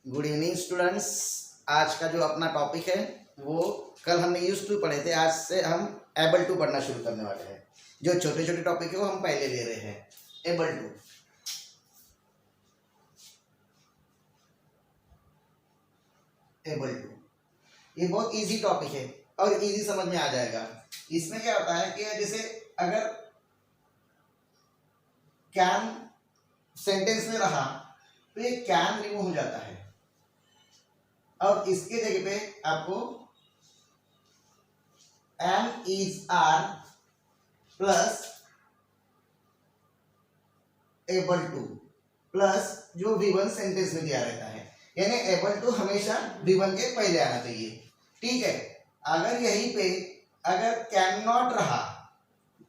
Good evening students. आज का जो अपना टॉपिक है वो कल हमने यूज टू पढ़े थे, आज से हम एबल टू पढ़ना शुरू करने वाले हैं। जो छोटे छोटे टॉपिक है वो हम पहले ले रहे हैं। एबल टू, एबल टू ये बहुत इजी टॉपिक है और इजी समझ में आ जाएगा। इसमें क्या होता है कि जैसे अगर कैन सेंटेंस में रहा तो ये कैन रिमूव हो जाता है और इसके जगह पे आपको am is are plus able to plus जो V1 सेंटेंस में दिया रहता है, यानी एबल टू हमेशा V1 के पहले आना चाहिए। ठीक है, अगर यहीं पे अगर कैन नॉट रहा,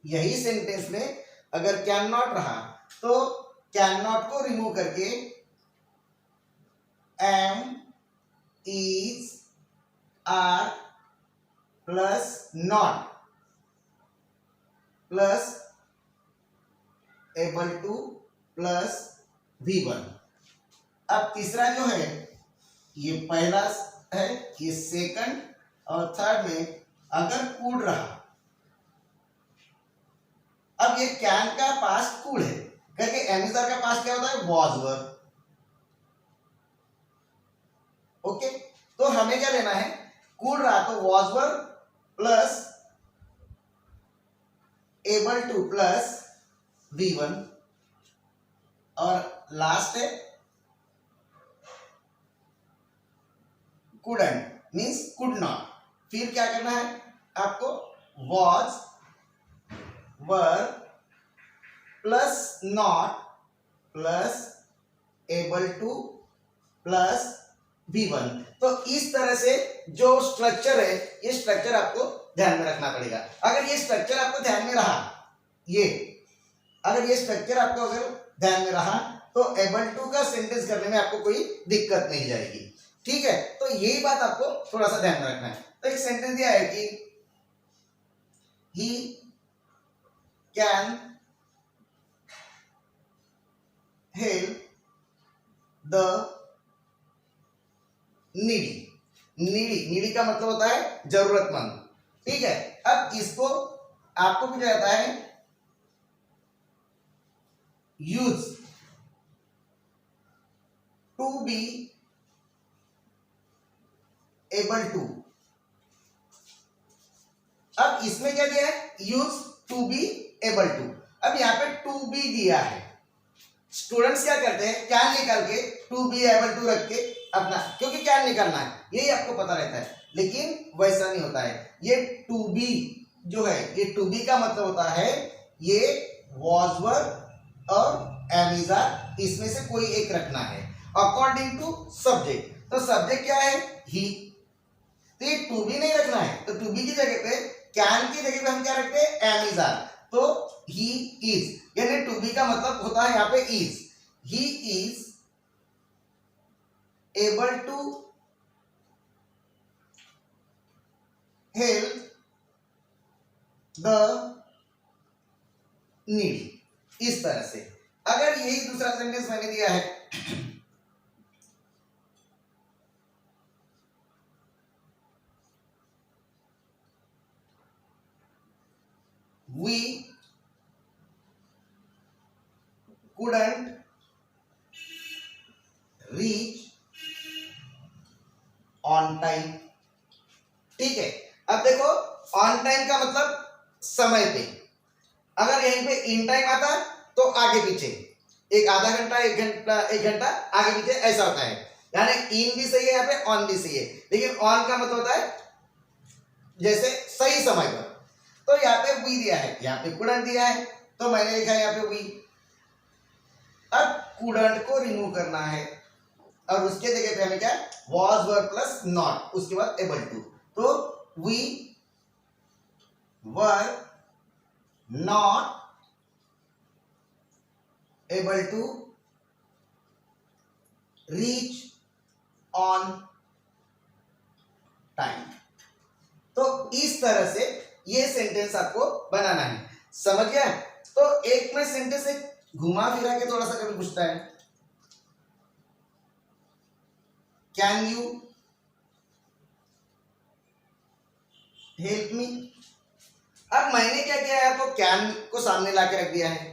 यही सेंटेंस में अगर कैन नॉट रहा तो कैन नॉट को रिमूव करके am is are plus not plus able to plus V1। अब तीसरा जो है ये पहला है, ये सेकंड और थर्ड में अगर कूड रहा, अब ये कैन का पास्ट कूड है करके एमिजर का पास्ट क्या होता है, वॉज वर। ओके, तो हमें क्या लेना है, कूड रहा तो was were plus able to plus V1 और लास्ट है couldn't मीन्स could not। फिर क्या करना है आपको, was were plus not plus able to plus V1। तो इस तरह से जो स्ट्रक्चर है, ये स्ट्रक्चर आपको ध्यान में रखना पड़ेगा। अगर ये स्ट्रक्चर आपको ध्यान में रहा, ये अगर ये स्ट्रक्चर आपको अगर ध्यान में रहा तो एबल टू का सेंटेंस करने में आपको कोई दिक्कत नहीं जाएगी। ठीक है, तो यही बात आपको थोड़ा सा ध्यान में रखना है। तो एक सेंटेंस दिया है कि he can help the needy. Needy का मतलब होता है जरूरतमंद। ठीक है, अब इसको आपको पूछा जाता है use to be able to. अब इसमें क्या दिया है, use to be able to. अब यहां पे टू बी दिया है, स्टूडेंट्स क्या करते हैं, कैन निकाल के टू बी एबल टू रख के अपना, क्योंकि कैन निकालना है यही आपको पता रहता है, लेकिन वैसा नहीं होता है। ये टू बी जो है, ये टू बी का मतलब होता है ये वॉज वर और एमिजार, इसमें से कोई एक रखना है अकॉर्डिंग टू सब्जेक्ट। तो सब्जेक्ट क्या है, ही, तो ये टू बी नहीं रखना है, तो टू बी की जगह पे कैन की जगह पे हम क्या रखते हैं, एमिजार। तो ही इज, यानी टू बी का मतलब होता है यहाँ पे is. He is able to help the needy. इस तरह से अगर यही दूसरा सेंटेंस मैंने दिया है we couldn't reach on time। ठीक है, अब देखो ऑन टाइम का मतलब समय पे, अगर यहीं पे इन टाइम आता तो आगे पीछे, एक आधा घंटा एक घंटा आगे पीछे ऐसा होता है, यानी इन भी सही है यहाँ पे, ऑन भी सही है, लेकिन ऑन का मतलब होता है जैसे सही समय पर। तो यहाँ पे वी दिया है, यहाँ पे कुडंट दिया है, तो मैंने लिखा है यहाँ पे वी। अब कुडंट को रिमूव करना है और उसके जगह पे हमें क्या, वॉज वर प्लस नॉट, उसके बाद एबल टू। तो we were not able to reach on time. तो इस तरह से ये सेंटेंस आपको बनाना है, समझ गया। तो एक में सेंटेंस एक घुमा फिरा के थोड़ा सा कभी पूछता है, कैन यू हेल्प मी। अब मैंने क्या किया है, आपको कैन को सामने ला के रख दिया है,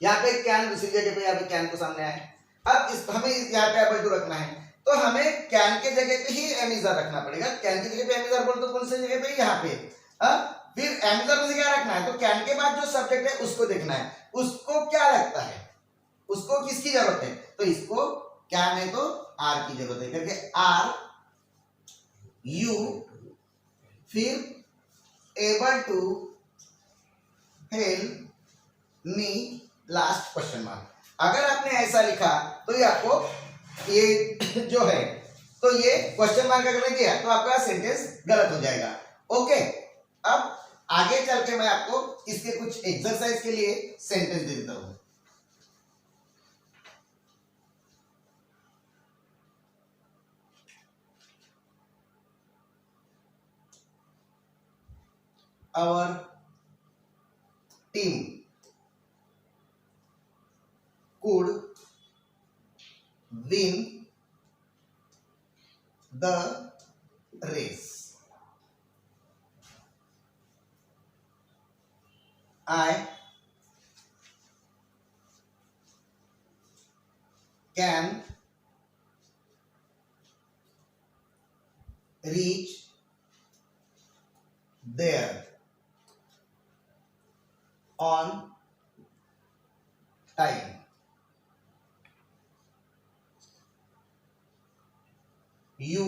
यहाँ पे कैन दूसरी जगह पे, यहाँ पे कैन को सामने आया है। अब हमें यहाँ पे एबल टू रखना है, तो हमें कैन के जगह पे ही एम इज रखना पड़ेगा। कैन की जगह पे एम इज बोल तो कौन सी जगह पे, यहाँ पे। फिर एम इज में क्या रखना है, तो कैन के बाद जो सब्जेक्ट है उसको देखना है, उसको क्या लगता है, उसको किसकी जरूरत है, तो इसको कैन है तो आर की जरूरत है करके आर यू फिर able to help me last question mark. अगर आपने ऐसा लिखा तो ये आपको ये जो है, तो ये क्वेश्चन मार्क अगर किया तो आपका सेंटेंस गलत हो जाएगा। ओके, अब आगे चल के मैं आपको इसके कुछ एक्सरसाइज के लिए सेंटेंस दे देता हूं। Our team could win the race. I can reach there on time. You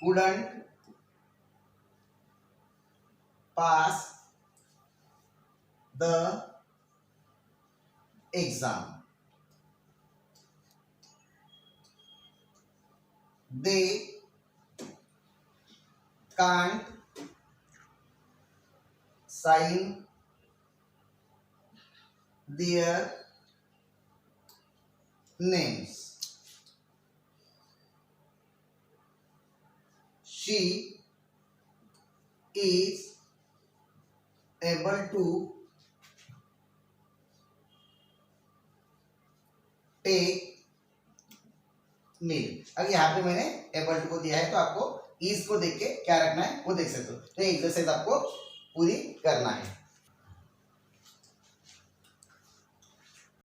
couldn't pass the exam. They can't sign their names. She is able to take मील। अब यहाँ पे मैंने एबल टू को दिया है, तो आपको इज को देख के क्या रखना है वो देख सकते हो। तो एक्सरसाइज आपको पूरी करना है।